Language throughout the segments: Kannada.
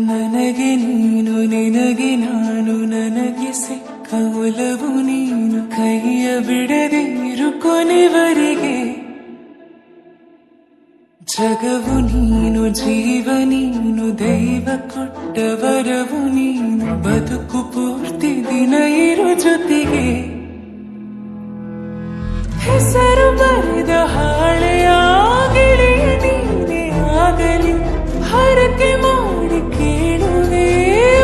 ನನಗೆ ನೀನು ನಿನಗೆ ನಾನು ನನಗೆ ಸಿಕ್ಕ ಒಲವು ನೀನು ಕೈಯ ಬಿಡದೆ ಇರು ಕೊನೆವರೆಗೆ ಜಗವು ನೀನು ಜೀವ ನೀನು ದೈವ ಕೊಟ್ಟ ವರವು ನೀನು ಬದುಕು ಪೂರ್ತಿ ದಿನ ಇರು ಜೊತೆಗೆ ಹೆಸರು ಬರೆದ ಹಾಳೆಯಾಗಲಿ ನೀನೇ ಆಗಲಿ ಹರಕೆ ಮಾಡಿ ಕೇಳುವೆ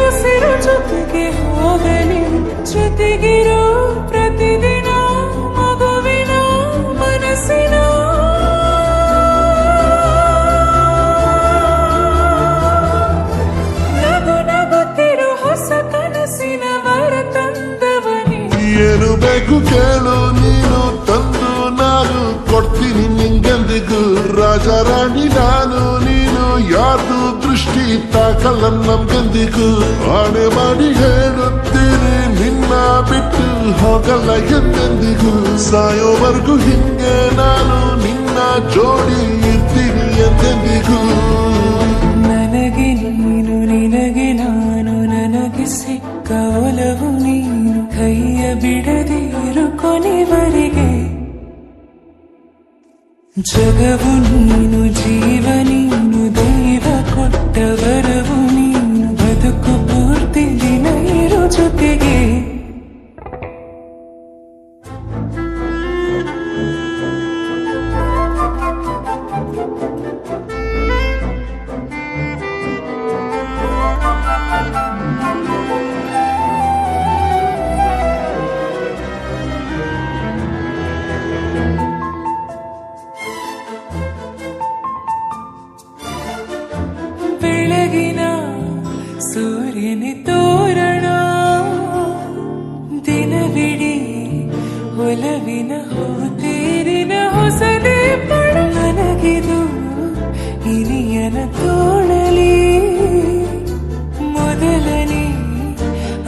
ಉಸಿರು ಜೊತೆಗೆ ಹೋಗಲಿ ಜೊತೆಗಿರೋ ಪ್ರತಿದಿನ ಮಗುವಿನ ಮನಸ್ಸಿನ ನಗು ನಗುತ್ತಿರೋ ಹೊಸ ಕನಸಿನ ವರ ತಂದವನೇ ಏನು ಬೇಕು ಕೇಳು ನೀನು ತಂದು ನಾನು ಕೊಡ್ತೀನಿ ನಿಂಗೆಂದಿಗೂ ರಾಜ ರಾಣಿ ನಾನು ನೀನು ಯಾರ್ದು ದೃಷ್ಟಿ ತಾಕಲ್ಲ ನಮ್ಗೆಂದಿಗೂ ಆಣೆ ಮಾಡಿ ಹೇಳುತ್ತೀನಿ ನಿನ್ನ ಬಿಟ್ಟು ಹೋಗಲ್ಲ ಎಂದೆಂದಿಗೂ ಸಾಯೋವರೆಗೂ ಹಿಂಗೆ ನಾನು ನಿನ್ನ ಜೋಡಿ ಇರ್ತೀನಿ ಎಂದೆಂದಿಗೂ ನನಗೆ ನೀನು ನಿನಗೆ ನಾನು ನನಗೆ ಸಿಕ್ಕ ಒಲವು ನೀನು ಕೈಯ ಬಿಡದೆ ಇರು ಕೊನೆವರೆಗೆ ಜಗವು ನೀನು ಜೀವ ನೀನು ದೈವ ಕೊಟ್ಟ ವರವು ನೀನು ಬದುಕು ಪೂರ್ತಿ ದಿನ ಇರು ಜೊತೆಗೆ ಬೆಳಗಿನ ಸೂರ್ಯನ ತೋರಣ ದಿನವಿಡೀ ಒಲವಿನ ಹೋತೇರಿನ ಹೊಸದೇ ಪಡ ನನಗಿದು ಹಿರಿಯನ ತೋಳಲಿ ಮೊದಲನೇ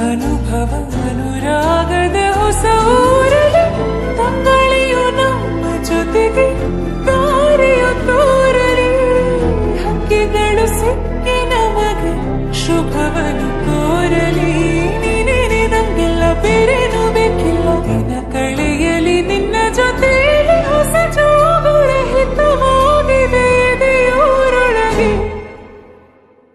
ಅನುಭವ ಅನುರಾಗದ ಹೊಸ ಊರಲಿ ತಂಗಳಿಯು ನಮ್ಮ ಜೊತೆಗೆ ದಾರಿಯು ತೋರಲಿ ಹಕ್ಕಿಗಳು ಸಿಕ್ಕಿ ನಮಗೆ ಶುಭವನ್ನು ಕೋರಲಿ ನೀನೇ ನಮ್ಗೆಲ್ಲ ಬೇರೇನು ಬೇಕಿಲ್ಲ ದಿನ ಕಳೆಯಲಿ ನಿನ್ನ ಜೊತೆಯಲ್ಲಿ ಹೊಸ ಜೋಗುಳ ಹಿತವಾಗಿದೆ ಎದೆಯೂರೊಳಗೆ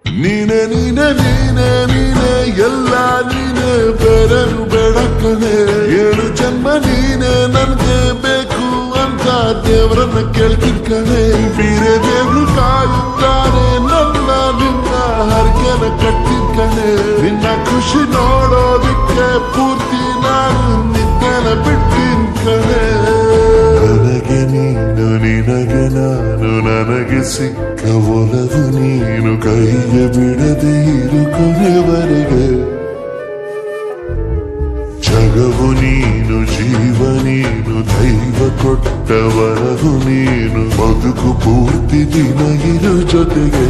ನೀನೆ ನೀನೆ ನೀನೆ ನೀನೆ ಎಲ್ಲ ನೀನೆ ಬೇರೆನು ಬೇಡಕ್ಕನೆ ಏಳು ಜನ್ಮ ನೀನೆ ನನ್ಗೆ ಬೇಕು ಅಂತ ದೇವರನ್ನ ಕೇಳ್ತೀನಿ ಕಣೆ ಬೀರೆ ದೇವ್ರು ಕಾಯುತ್ತಾರೆ ನನ್ನ ನಿನ್ನ ಹರಕೆನ ಕಟ್ಟಿನ ಕಣೆ ನಿನ್ನ ಖುಷಿ ನೋಡೋದಿಕ್ಕೆ ಪೂರ್ತಿ ನಾನು ನಿದ್ದೆನ ಬಿಟ್ಟಿನ ಕಣೆ ನನಗೆ ನೀನು ನಿನಗೆ ನಾನು ನನಗೆ ಸಿಕ್ಕ ಒಲವು ನೀನು ಕೈಯ ಬಿಡದೆ ಇರು ಕೊನೆವರೆಗೆ ಜಗವು ನೀನು ಜೀವ ನೀನು ದೈವ ಕೊಟ್ಟ ವರವು ನೀನು ಬದುಕು ಪೂರ್ತಿ ದಿನ ಇರು ಜೊತೆಗೆ